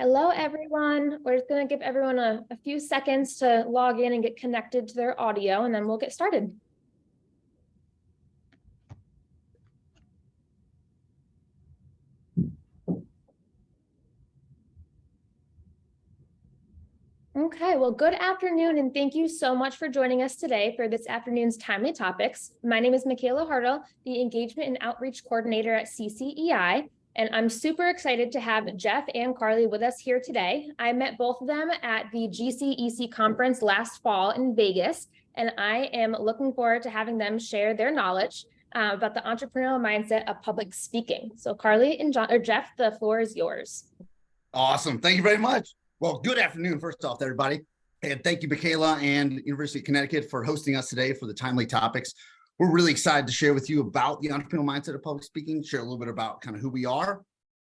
Hello, everyone. We're just going to give everyone a few seconds to log in and get connected to their audio, and then we'll get started. Okay, well, good afternoon, and thank you so much for joining us today for this afternoon's Timely Topics. My name is Michaela Hartle, the Engagement and Outreach Coordinator at GCEI, and I'm super excited to have Jeff and Carly with us here today. I met both of them at the GCEC conference last fall in Vegas, and I am looking forward to having them share their knowledge about the entrepreneurial mindset of public speaking. So Carly and Jeff, the floor is yours. Awesome. Thank you very much. Well, good afternoon, first off, everybody. And thank you, Michaela and University of Connecticut for hosting us today for the Timely Topics. We're really excited to share with you about the entrepreneurial mindset of public speaking, share a little bit about kind of who we are,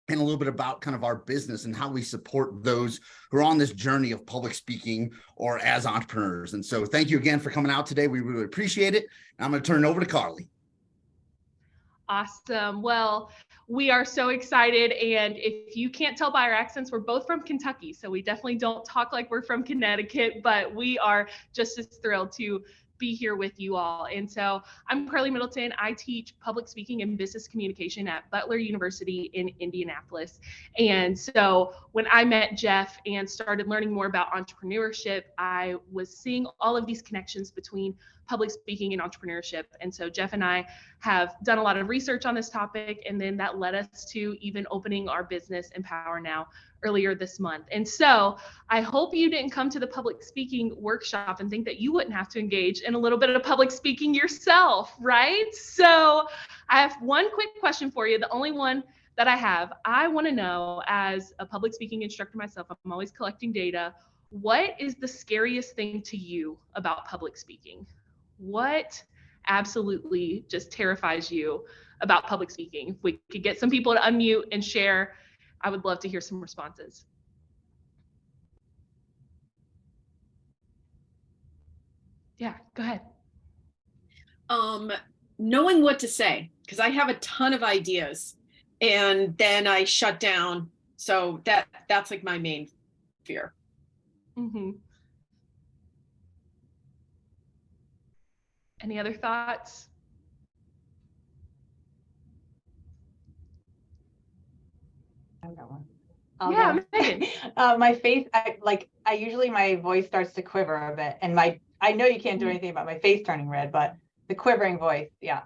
and a little bit about kind of our business and how we support those who are on this journey of public speaking or as entrepreneurs. And so thank you again for coming out today. We really appreciate it. And I'm going to turn it over to Carly. Awesome. Well, we are so excited. And if you can't tell by our accents, we're both from Kentucky. So we definitely don't talk like we're from Connecticut, but we are just as thrilled to be here with you all. And so I'm Carly Middleton. I teach public speaking and business communication at Butler University in Indianapolis. And so when I met Jeff and started learning more about entrepreneurship, I was seeing all of these connections between public speaking and entrepreneurship. And so Jeff and I have done a lot of research on this topic, and then that led us to even opening our business Enpower Now earlier this month. And so I hope you didn't come to the public speaking workshop and think that you wouldn't have to engage in a little bit of public speaking yourself, right? So I have one quick question for you, the only one that I have. I want to know, as a public speaking instructor myself, I'm always collecting data. What is the scariest thing to you about public speaking? What absolutely just terrifies you about public speaking? If we could get some people to unmute and share, I would love to hear some responses. Yeah, go ahead. Knowing what to say, because I have a ton of ideas and then I shut down. So that's like my main fear. Mm-hmm. Any other thoughts? I've got one. Yeah, Megan. My face, I usually my voice starts to quiver a bit, and I know you can't do anything about my face turning red, but the quivering voice, yeah.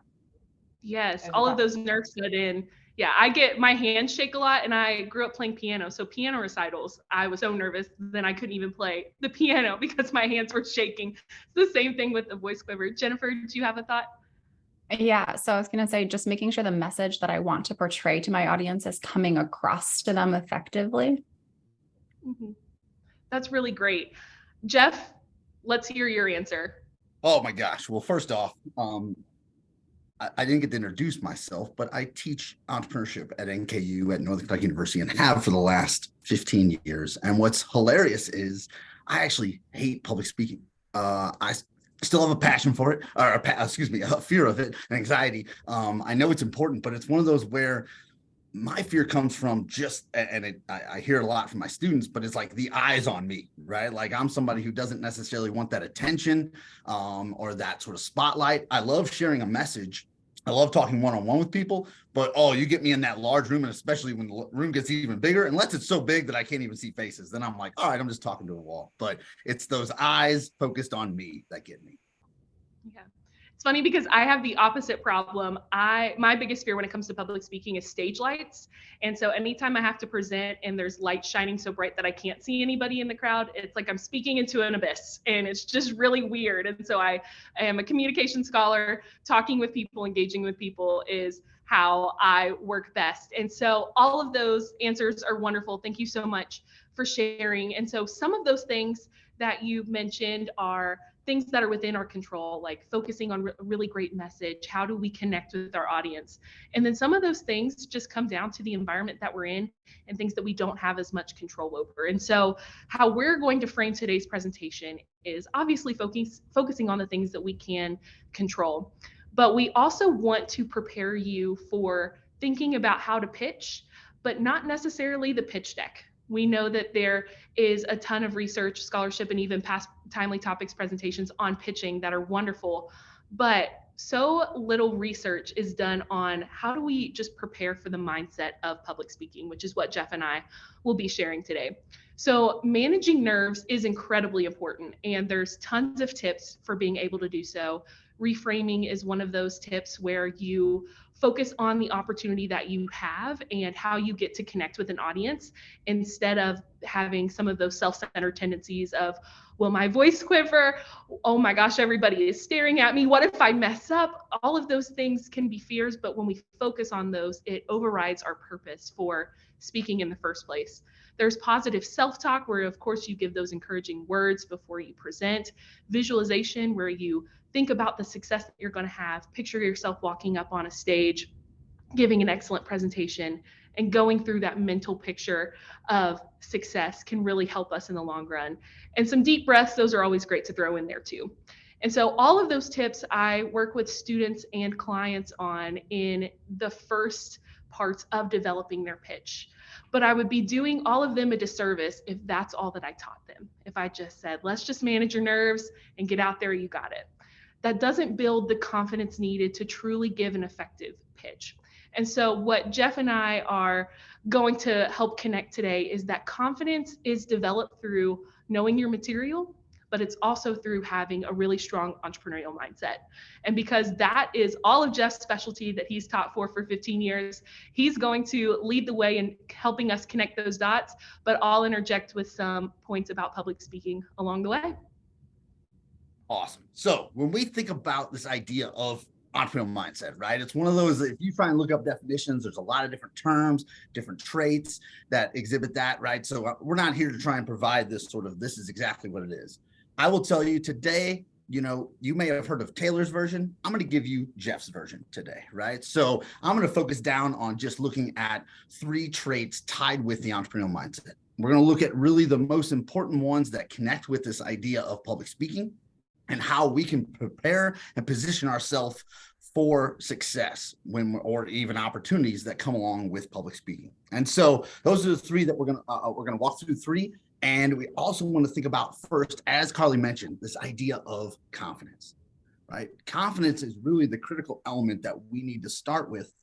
Yes, all of those nerves set in. Yeah, I get my hands shake a lot, and I grew up playing piano. So piano recitals, I was so nervous, then I couldn't even play the piano because my hands were shaking. It's the same thing with the voice quiver. Jennifer, do you have a thought? Yeah, so I was going to say, just making sure the message that I want to portray to my audience is coming across to them effectively. Mm-hmm. That's really great. Jeff, let's hear your answer. Oh my gosh. Well, first off, I didn't get to introduce myself, but I teach entrepreneurship at NKU at Northern Kentucky University and have for the last 15 years. And what's hilarious is I actually hate public speaking. I still have a passion for it, or a fear of it, and anxiety. I know it's important, but it's one of those where my fear comes from I hear it a lot from my students, but it's like the eyes on me, right? Like I'm somebody who doesn't necessarily want that attention or that sort of spotlight. I love sharing a message. I love talking one-on-one with people, but you get me in that large room, and especially when the room gets even bigger, unless it's so big that I can't even see faces, then I'm like, all right, I'm just talking to a wall. But it's those eyes focused on me that get me. Yeah. It's funny because I have the opposite problem. My biggest fear when it comes to public speaking is stage lights. And so anytime I have to present and there's light shining so bright that I can't see anybody in the crowd, it's like I'm speaking into an abyss, and it's just really weird. And so I am a communication scholar. Talking with people, engaging with people is how I work best. And so all of those answers are wonderful. Thank you so much for sharing. And so some of those things that you mentioned are things that are within our control, like focusing on a really great message. How do we connect with our audience? And then some of those things just come down to the environment that we're in and things that we don't have as much control over. And so how we're going to frame today's presentation is obviously focusing on the things that we can control. But we also want to prepare you for thinking about how to pitch, but not necessarily the pitch deck. We know that there is a ton of research, scholarship, and even past timely topics presentations on pitching that are wonderful, but so little research is done on how do we just prepare for the mindset of public speaking, which is what Jeff and I will be sharing today. So managing nerves is incredibly important, and there's tons of tips for being able to do so. Reframing is one of those tips where you focus on the opportunity that you have and how you get to connect with an audience instead of having some of those self-centered tendencies of, will my voice quiver? Oh my gosh, everybody is staring at me. What if I mess up? All of those things can be fears, but when we focus on those, it overrides our purpose for speaking in the first place. There's positive self-talk where, of course, you give those encouraging words before you present. Visualization where you think about the success that you're going to have, picture yourself walking up on a stage, giving an excellent presentation, and going through that mental picture of success can really help us in the long run. And some deep breaths, those are always great to throw in there too. And so all of those tips I work with students and clients on in the first parts of developing their pitch. But I would be doing all of them a disservice if that's all that I taught them. If I just said, let's just manage your nerves and get out there, you got it. That doesn't build the confidence needed to truly give an effective pitch. And so what Jeff and I are going to help connect today is that confidence is developed through knowing your material, but it's also through having a really strong entrepreneurial mindset. And because that is all of Jeff's specialty that he's taught for 15 years, he's going to lead the way in helping us connect those dots, but I'll interject with some points about public speaking along the way. Awesome. So when we think about this idea of entrepreneurial mindset, right? It's one of those, if you try and look up definitions, there's a lot of different terms, different traits that exhibit that, right? So we're not here to try and provide this sort of, this is exactly what it is. I will tell you today, you may have heard of Taylor's version. I'm going to give you Jeff's version today, right? So I'm going to focus down on just looking at 3 traits tied with the entrepreneurial mindset. We're going to look at really the most important ones that connect with this idea of public speaking and how we can prepare and position ourselves for success or even opportunities that come along with public speaking. And so those are the 3 that we're going to walk through 3. And we also want to think about first, as Carly mentioned, this idea of confidence, right? Confidence is really the critical element that we need to start with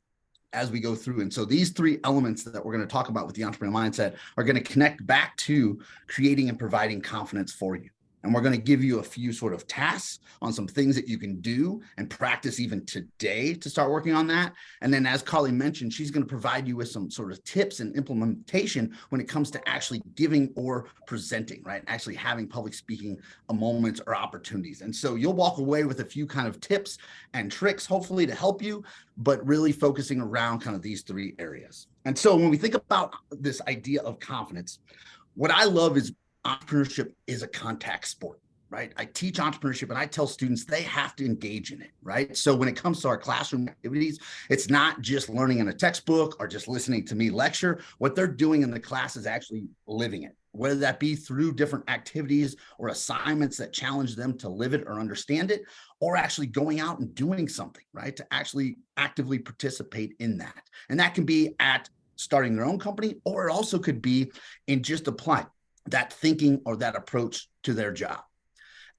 as we go through. And so these 3 elements that we're going to talk about with the entrepreneurial mindset are going to connect back to creating and providing confidence for you. And we're going to give you a few sort of tasks on some things that you can do and practice even today to start working on that. And then as Carly mentioned, she's going to provide you with some sort of tips and implementation when it comes to actually giving or presenting, right? Actually having public speaking moments or opportunities. And so you'll walk away with a few kind of tips and tricks, hopefully to help you, but really focusing around kind of these 3 areas. And so when we think about this idea of confidence, what I love is entrepreneurship is a contact sport, right? I teach entrepreneurship and I tell students they have to engage in it, right? So when it comes to our classroom activities, it's not just learning in a textbook or just listening to me lecture. What they're doing in the class is actually living it, whether that be through different activities or assignments that challenge them to live it or understand it, or actually going out and doing something, right? To actually actively participate in that. And that can be at starting their own company, or it also could be in just applying that thinking or that approach to their job.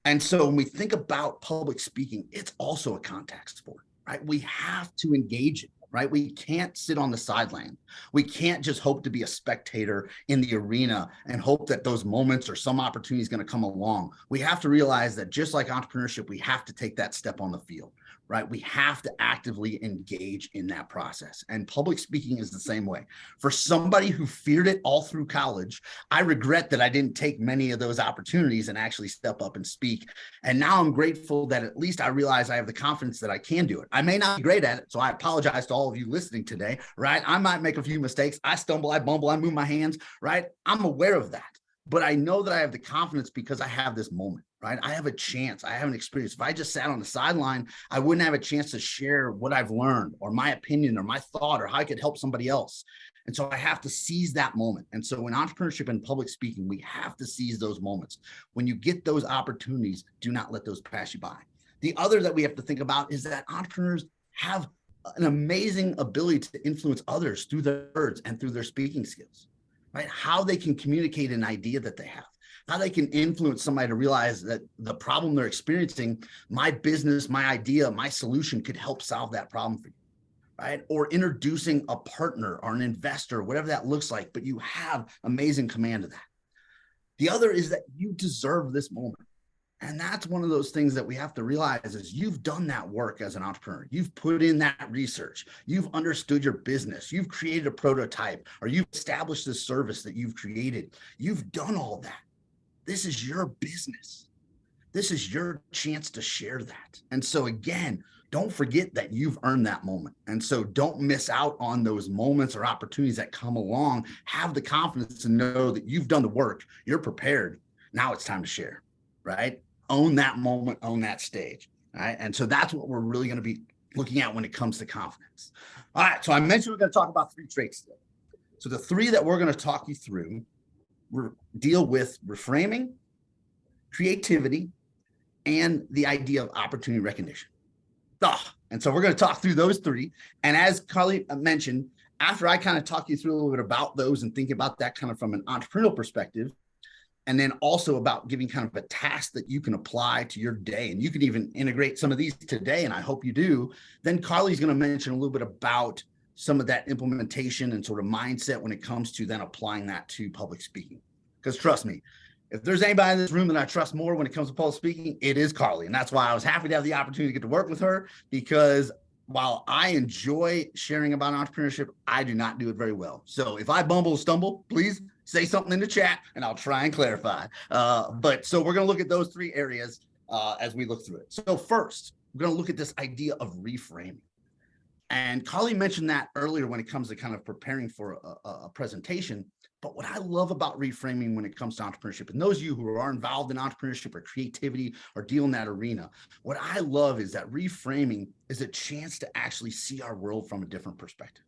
And so when we think about public speaking, it's also a contact sport, right? We have to engage in it, right? We can't sit on the sideline. We can't just hope to be a spectator in the arena and hope that those moments or some opportunity is going to come along. We have to realize that just like entrepreneurship, we have to take that step on the field, right? We have to actively engage in that process. And public speaking is the same way. For somebody who feared it all through college, I regret that I didn't take many of those opportunities and actually step up and speak. And now I'm grateful that at least I realize I have the confidence that I can do it. I may not be great at it, so I apologize to all of you listening today, right? I might make a few mistakes. I stumble, I bumble, I move my hands, right? I'm aware of that. But I know that I have the confidence because I have this moment, right? I have a chance. I have an experience. If I just sat on the sideline, I wouldn't have a chance to share what I've learned or my opinion or my thought or how I could help somebody else. And so I have to seize that moment. And so in entrepreneurship and public speaking, we have to seize those moments. When you get those opportunities, do not let those pass you by. The other that we have to think about is that entrepreneurs have an amazing ability to influence others through their words and through their speaking skills. right? How they can communicate an idea that they have, how they can influence somebody to realize that the problem they're experiencing, my business, my idea, my solution could help solve that problem for you, right? Or introducing a partner or an investor, whatever that looks like, but you have amazing command of that. The other is that you deserve this moment. And that's one of those things that we have to realize is you've done that work as an entrepreneur. You've put in that research. You've understood your business. You've created a prototype, or you've established this service that you've created. You've done all that. This is your business. This is your chance to share that. And so again, don't forget that you've earned that moment. And so don't miss out on those moments or opportunities that come along. Have the confidence to know that you've done the work. You're prepared. Now it's time to share, right? Own that moment, own that stage, right? And so that's what we're really going to be looking at when it comes to confidence. All right, so I mentioned we're going to talk about 3 traits today. So the 3 that we're going to talk you through deal with reframing, creativity, and the idea of opportunity recognition. And so we're going to talk through those 3. And as Carly mentioned, after I kind of talk you through a little bit about those and think about that kind of from an entrepreneurial perspective, and then also about giving kind of a task that you can apply to your day, and you can even integrate some of these today, and I hope you do, then Carly's going to mention a little bit about some of that implementation and sort of mindset when it comes to then applying that to public speaking. Because trust me, if there's anybody in this room that I trust more when it comes to public speaking, it is Carly. And that's why I was happy to have the opportunity to get to work with her, because while I enjoy sharing about entrepreneurship, I do not do it very well. So if I bumble or stumble, please say something in the chat and I'll try and clarify. But so we're going to look at those 3 areas as we look through it. So first, we're going to look at this idea of reframing. And Carly mentioned that earlier when it comes to kind of preparing for a presentation. But what I love about reframing when it comes to entrepreneurship, and those of you who are involved in entrepreneurship or creativity or deal in that arena, what I love is that reframing is a chance to actually see our world from a different perspective,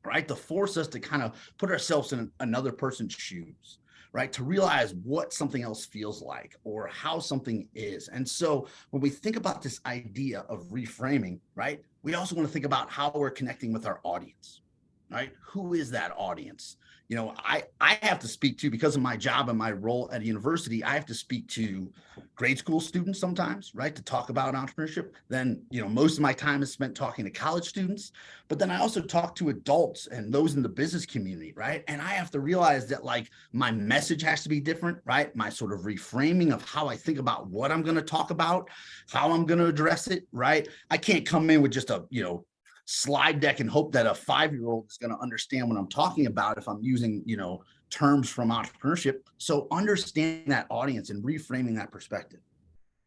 right? To force us to kind of put ourselves in another person's shoes, right? To realize what something else feels like or how something is. And so when we think about this idea of reframing, right, we also want to think about how we're connecting with our audience, right? Who is that audience? You know, I have to speak to, because of my job and my role at a university, I have to speak to grade school students sometimes, right, to talk about entrepreneurship. Then, you know, most of my time is spent talking to college students, but then I also talk to adults and those in the business community, right? And I have to realize that, like, my message has to be different, right? My sort of reframing of how I think about what I'm going to talk about, how I'm going to address it, right? I can't come in with just a, you know, slide deck and hope that a 5-year-old is going to understand what I'm talking about if I'm using, you know, terms from entrepreneurship. So understanding that audience and reframing that perspective.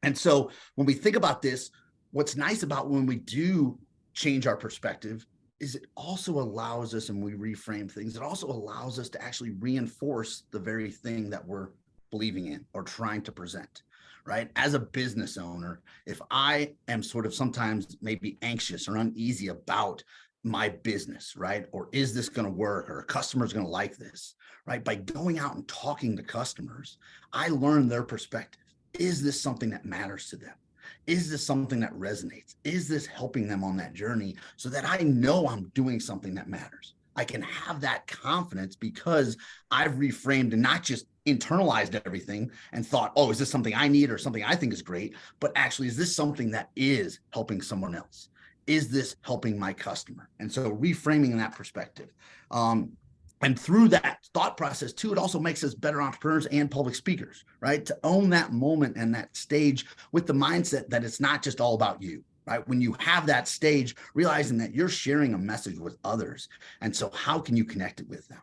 And so when we think about this, what's nice about when we do change our perspective is it also allows us, and we reframe things, it also allows us to actually reinforce the very thing that we're believing in or trying to present. Right? As a business owner, if I am sort of sometimes maybe anxious or uneasy about my business, right? Or is this going to work? Or a customer's going to like this, right? By going out and talking to customers, I learn their perspective. Is this something that matters to them? Is this something that resonates? Is this helping them on that journey so that I know I'm doing something that matters? I can have that confidence because I've reframed and not just internalized everything and thought, oh, is this something I need or something I think is great? But actually, is this something that is helping someone else? Is this helping my customer? And so reframing that perspective. And through that thought process too, it also makes us better entrepreneurs and public speakers, right? To own that moment and that stage with the mindset that it's not just all about you. Right? When you have that stage, realizing that you're sharing a message with others. And so how can you connect it with them?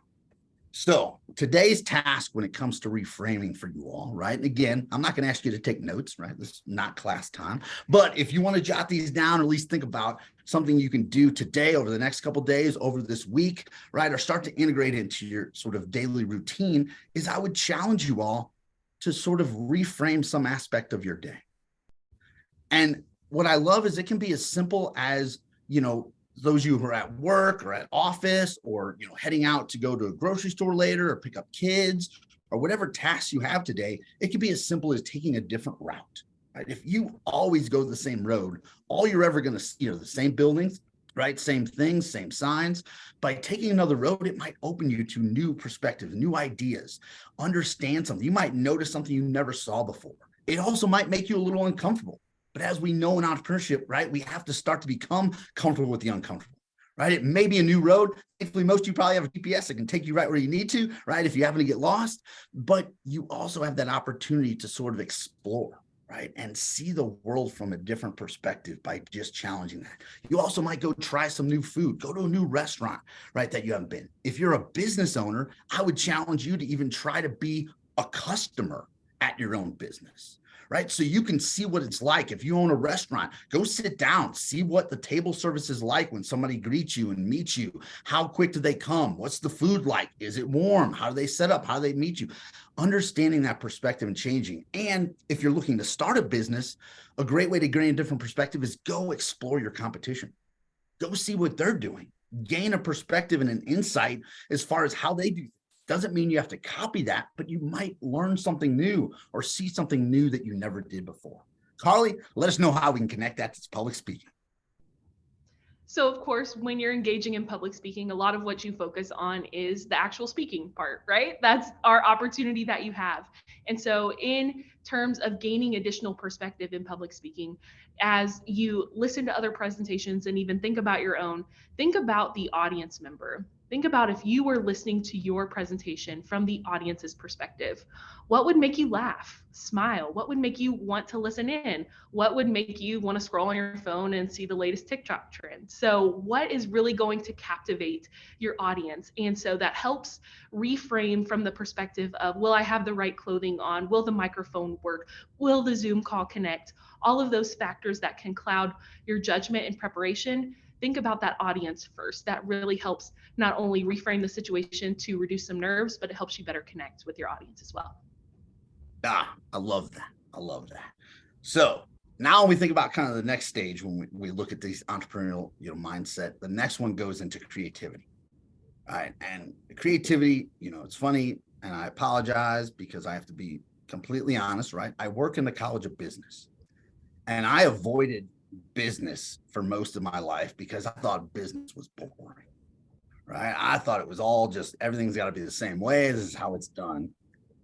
So today's task when it comes to reframing for you all, right? And again, I'm not going to ask you to take notes, right? This is not class time. But if you want to jot these down or at least think about something you can do today, over the next couple of days, over this week, right? Or start to integrate into your sort of daily routine, is I would challenge you all to sort of reframe some aspect of your day. And what I love is it can be as simple as, you know, those of you who are at work or at office or, you know, heading out to go to a grocery store later or pick up kids or whatever tasks you have today. It can be as simple as taking a different route, right? If you always go the same road, all you're ever going to see are the same buildings, right? Same things, same signs. By taking another road, it might open you to new perspectives, new ideas, understand something. You might notice something you never saw before. It also might make you a little uncomfortable. But as we know in entrepreneurship, right, we have to start to become comfortable with the uncomfortable, right? It may be a new road. Thankfully, most of you probably have a GPS that can take you right where you need to, right? If you happen to get lost, but you also have that opportunity to sort of explore, right? And see the world from a different perspective by just challenging that. You also might go try some new food, go to a new restaurant, right? That you haven't been. If you're a business owner, I would challenge you to even try to be a customer at your own business, right? So you can see what it's like. If you own a restaurant, go sit down, see what the table service is like when somebody greets you and meets you. How quick do they come? What's the food like? Is it warm? How do they set up? How do they meet you? Understanding that perspective and changing. And if you're looking to start a business, a great way to gain a different perspective is go explore your competition. Go see what they're doing. Gain a perspective and an insight as far as how they do things. Doesn't mean you have to copy that, but you might learn something new or see something new that you never did before. Carly, let us know how we can connect that to public speaking. So of course, when you're engaging in public speaking, a lot of what you focus on is the actual speaking part, right? That's our opportunity that you have. And so in terms of gaining additional perspective in public speaking, as you listen to other presentations and even think about your own, think about the audience member. Think about if you were listening to your presentation from the audience's perspective. What would make you laugh, smile? What would make you want to listen in? What would make you want to scroll on your phone and see the latest TikTok trend? So what is really going to captivate your audience? And so that helps reframe from the perspective of, will I have the right clothing on? Will the microphone work? Will the Zoom call connect? All of those factors that can cloud your judgment and preparation. Think about that audience first. That really helps not only reframe the situation to reduce some nerves, but it helps you better connect with your audience as well. I love that. I love that. So now when we think about kind of the next stage, when we look at these entrepreneurial, mindset, the next one goes into creativity. All right. And creativity, it's funny, and I apologize because I have to be completely honest, right? I work in the College of Business, and I avoided business for most of my life because I thought business was boring, right? I thought it was all just, everything's got to be the same way. This is how it's done.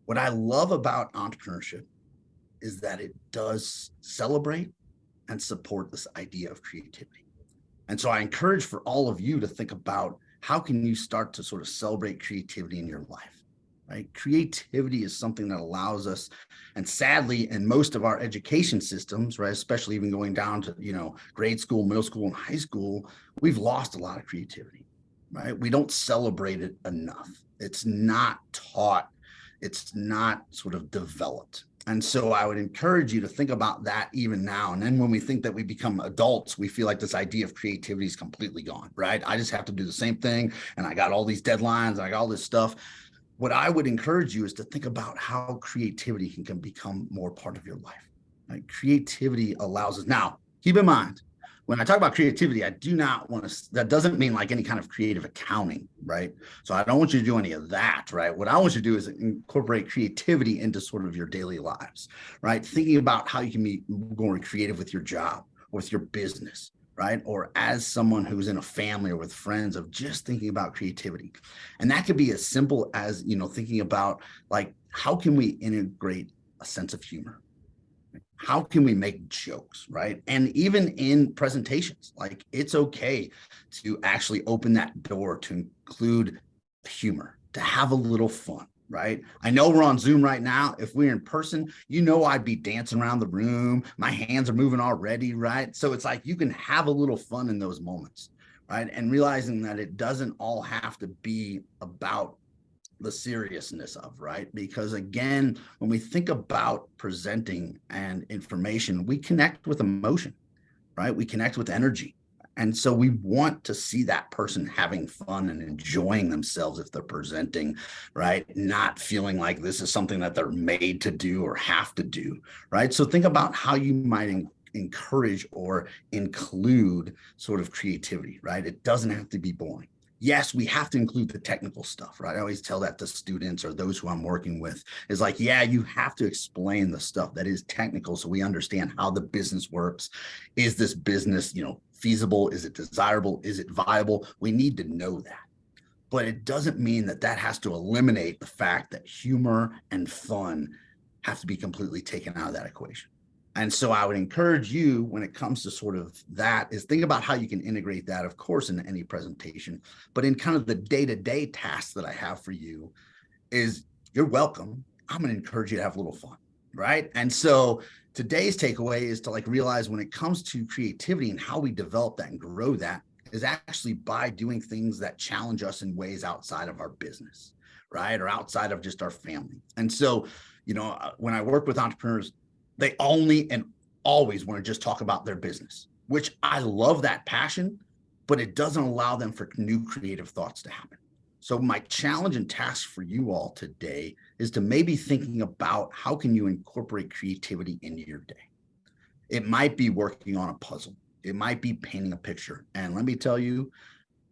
What I love about entrepreneurship is that it does celebrate and support this idea of creativity. And so I encourage for all of you to think about how can you start to sort of celebrate creativity in your life, right? Creativity is something that allows us, and sadly, in most of our education systems, right, especially even going down to, grade school, middle school, and high school, we've lost a lot of creativity, right? We don't celebrate it enough. It's not taught. It's not sort of developed. And so I would encourage you to think about that even now. And then when we think that we become adults, we feel like this idea of creativity is completely gone, right? I just have to do the same thing. And I got all these deadlines. I got all this stuff. What I would encourage you is to think about how creativity can become more part of your life. Right? Creativity allows us. Now, keep in mind, when I talk about creativity, I do not want to, that doesn't mean like any kind of creative accounting, right? So I don't want you to do any of that, right? What I want you to do is incorporate creativity into sort of your daily lives, right? Thinking about how you can be more creative with your job, with your business, right? Or as someone who's in a family or with friends, of just thinking about creativity. And that could be as simple as, thinking about like, how can we integrate a sense of humor? How can we make jokes, right? And even in presentations, like it's okay to actually open that door to include humor, to have a little fun, right? I know we're on Zoom right now. If we're in person, I'd be dancing around the room. My hands are moving already, right? So it's like you can have a little fun in those moments, right? And realizing that it doesn't all have to be about the seriousness of, right? Because again, when we think about presenting and information, we connect with emotion, right? We connect with energy. And so we want to see that person having fun and enjoying themselves if they're presenting, right? Not feeling like this is something that they're made to do or have to do, right? So think about how you might encourage or include sort of creativity, right? It doesn't have to be boring. yes, we have to include the technical stuff, right? I always tell that to students or those who I'm working with is like, yeah, you have to explain the stuff that is technical so we understand how the business works. Is this business, feasible? Is it desirable? Is it viable? We need to know that. But it doesn't mean that that has to eliminate the fact that humor and fun have to be completely taken out of that equation. And so I would encourage you, when it comes to sort of that, is think about how you can integrate that, of course, in any presentation, but in kind of the day-to-day tasks that I have for you is you're welcome. I'm going to encourage you to have a little fun, right? And so today's takeaway is to realize when it comes to creativity and how we develop that and grow that is actually by doing things that challenge us in ways outside of our business, right? Or outside of just our family. And so, when I work with entrepreneurs, they only and always want to just talk about their business, which I love that passion, but it doesn't allow them for new creative thoughts to happen. So my challenge and task for you all today is to maybe thinking about how can you incorporate creativity into your day. It might be working on a puzzle. It might be painting a picture. And let me tell you,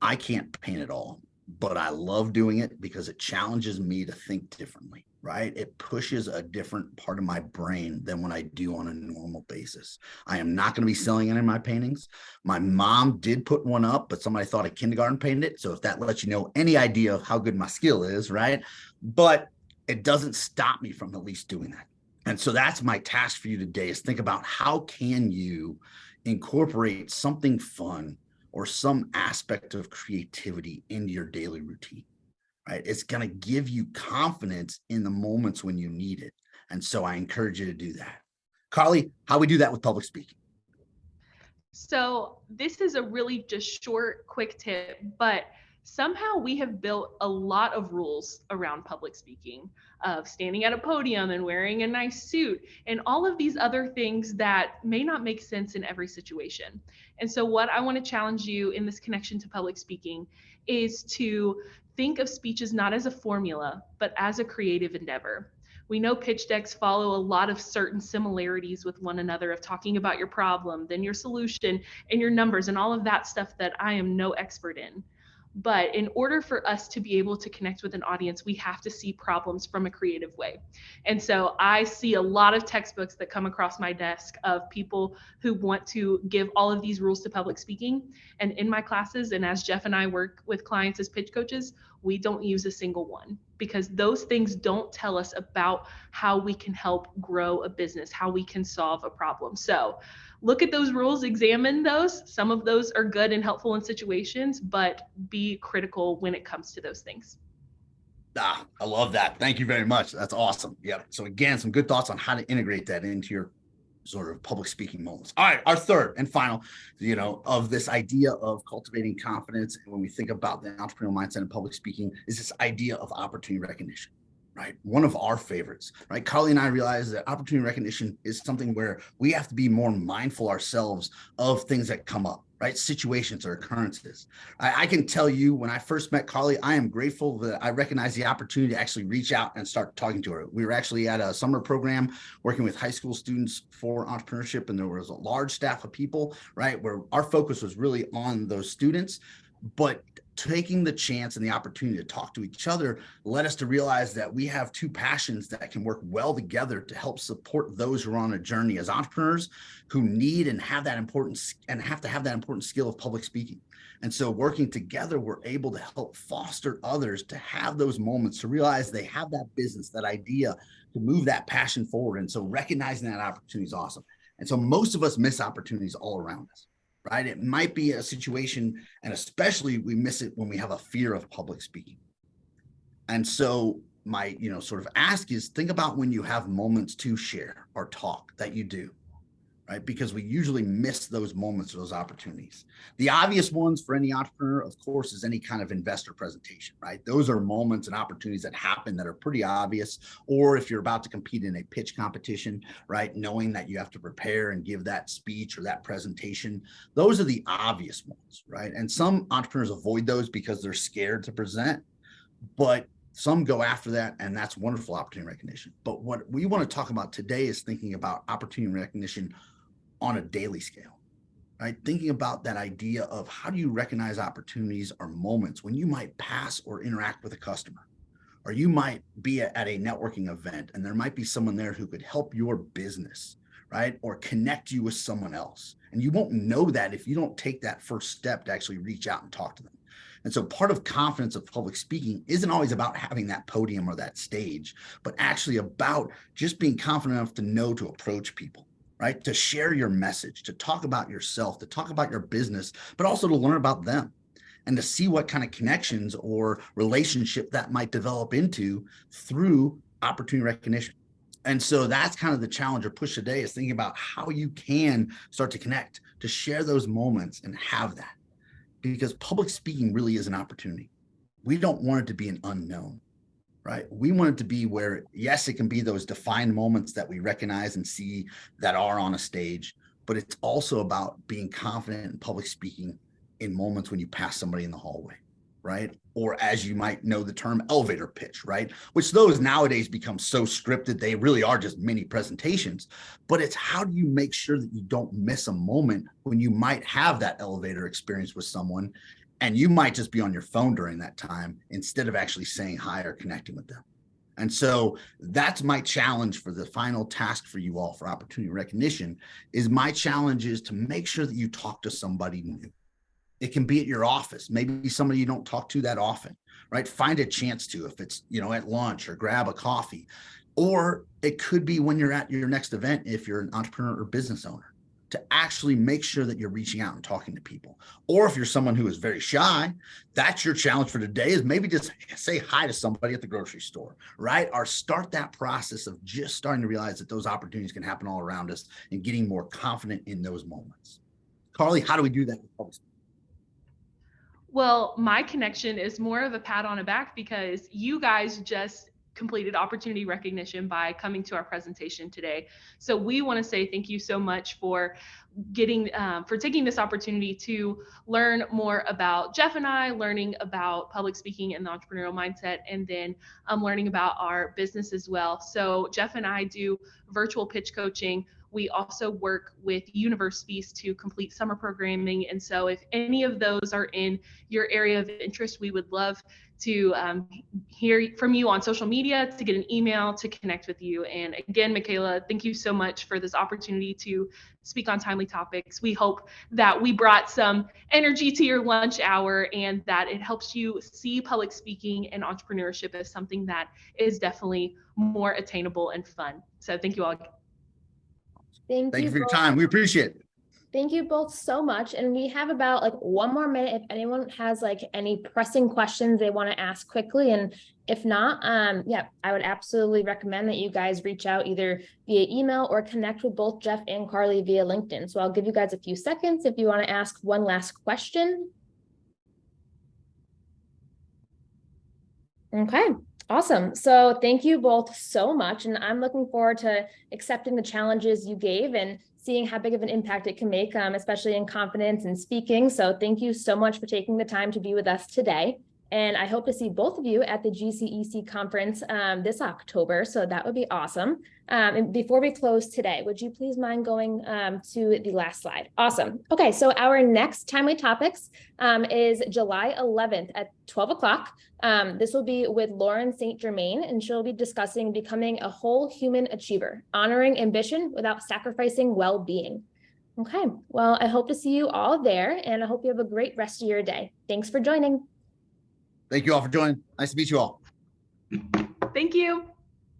I can't paint it all, but I love doing it because it challenges me to think differently, right? It pushes a different part of my brain than what I do on a normal basis. I am not going to be selling any of my paintings. My mom did put one up, but somebody thought a kindergarten painted it. So if that lets you know any idea of how good my skill is, right? But it doesn't stop me from at least doing that. And so that's my task for you today is think about how can you incorporate something fun or some aspect of creativity into your daily routine, right? It's going to give you confidence in the moments when you need it. And so I encourage you to do that. Carly, how we do that with public speaking? So this is a really just short, quick tip, but somehow we have built a lot of rules around public speaking, of standing at a podium and wearing a nice suit and all of these other things that may not make sense in every situation. And so what I want to challenge you in this connection to public speaking is to think of speeches not as a formula, but as a creative endeavor. We know pitch decks follow a lot of certain similarities with one another of talking about your problem, then your solution and your numbers and all of that stuff that I am no expert in. But in order for us to be able to connect with an audience, we have to see problems from a creative way. And so I see a lot of textbooks that come across my desk of people who want to give all of these rules to public speaking. And in my classes, and as Jeff and I work with clients as pitch coaches, we don't use a single one because those things don't tell us about how we can help grow a business, how we can solve a problem. So look at those rules, examine those. Some of those are good and helpful in situations, but be critical when it comes to those things. I love that. Thank you very much. That's awesome. Yeah. So again, some good thoughts on how to integrate that into your sort of public speaking moments. All right. Our third and final, of this idea of cultivating confidence. And when we think about the entrepreneurial mindset and public speaking is this idea of opportunity recognition. Right? One of our favorites, right? Carly and I realize that opportunity recognition is something where we have to be more mindful ourselves of things that come up, right? Situations or occurrences. I can tell you when I first met Carly, I am grateful that I recognized the opportunity to actually reach out and start talking to her. We were actually at a summer program working with high school students for entrepreneurship, and there was a large staff of people, right? Where our focus was really on those students, but taking the chance and the opportunity to talk to each other led us to realize that we have two passions that can work well together to help support those who are on a journey as entrepreneurs who need and have that important and have to have that important skill of public speaking. And so working together, we're able to help foster others to have those moments to realize they have that business, that idea to move that passion forward. And so recognizing that opportunity is awesome. And so most of us miss opportunities all around us. Right? It might be a situation, and especially we miss it when we have a fear of public speaking. And so my, sort of ask is think about when you have moments to share or talk that you do, right? Because we usually miss those moments, those opportunities. The obvious ones for any entrepreneur, of course, is any kind of investor presentation, right? Those are moments and opportunities that happen that are pretty obvious. Or if you're about to compete in a pitch competition, right? Knowing that you have to prepare and give that speech or that presentation, those are the obvious ones, right? And some entrepreneurs avoid those because they're scared to present, but some go after that, and that's wonderful opportunity recognition. But what we want to talk about today is thinking about opportunity recognition on a daily scale, right? Thinking about that idea of how do you recognize opportunities or moments when you might pass or interact with a customer, or you might be at a networking event and there might be someone there who could help your business, right? Or connect you with someone else. And you won't know that if you don't take that first step to actually reach out and talk to them. And so part of confidence of public speaking isn't always about having that podium or that stage, but actually about just being confident enough to know to approach people, right? To share your message, to talk about yourself, to talk about your business, but also to learn about them and to see what kind of connections or relationship that might develop into through opportunity recognition. And so that's kind of the challenge or push today, is thinking about how you can start to connect, to share those moments and have that. Because public speaking really is an opportunity. We don't want it to be an unknown, right? We want it to be where, yes, it can be those defined moments that we recognize and see that are on a stage, but it's also about being confident in public speaking in moments when you pass somebody in the hallway, right? Or as you might know the term, elevator pitch, right? Which those nowadays become so scripted, they really are just mini presentations. But it's how do you make sure that you don't miss a moment when you might have that elevator experience with someone and you might just be on your phone during that time instead of actually saying hi or connecting with them. And so that's my challenge for the final task for you all for opportunity recognition. Is my challenge is to make sure that you talk to somebody new. It can be at your office, maybe somebody you don't talk to that often, right? Find a chance to, if it's, at lunch, or grab a coffee, or it could be when you're at your next event, if you're an entrepreneur or business owner, to actually make sure that you're reaching out and talking to people. Or if you're someone who is very shy, that's your challenge for today, is maybe just say hi to somebody at the grocery store, right? Or start that process of just starting to realize that those opportunities can happen all around us and getting more confident in those moments. Carly, how do we do that with public speaking? Well, my connection is more of a pat on the back because you guys just completed opportunity recognition by coming to our presentation today. So we want to say thank you so much for taking this opportunity to learn more about Jeff and I, learning about public speaking and the entrepreneurial mindset, and then learning about our business as well. So Jeff and I do virtual pitch coaching. We also work with universities to complete summer programming. And so if any of those are in your area of interest, we would love to hear from you on social media, to get an email, to connect with you. And again, Michaela, thank you so much for this opportunity to speak on timely topics. We hope that we brought some energy to your lunch hour and that it helps you see public speaking and entrepreneurship as something that is definitely more attainable and fun. So thank you all. Thank you for your time. We appreciate it. Thank you both so much. And we have about 1 more minute if anyone has any pressing questions they want to ask quickly. And if not, I would absolutely recommend that you guys reach out either via email or connect with both Jeff and Carly via LinkedIn. So I'll give you guys a few seconds if you want to ask one last question. Okay. Awesome. So thank you both so much. And I'm looking forward to accepting the challenges you gave and seeing how big of an impact it can make, especially in confidence and speaking. So thank you so much for taking the time to be with us today. And I hope to see both of you at the GCEC conference this October. So that would be awesome. And before we close today, would you please mind going to the last slide? Awesome. Okay, so our next timely topics is July 11th at 12 o'clock. This will be with Lauren St. Germain, and she'll be discussing becoming a whole human achiever, honoring ambition without sacrificing well-being. Okay, well, I hope to see you all there, and I hope you have a great rest of your day. Thanks for joining. Thank you all for joining. Nice to meet you all. Thank you.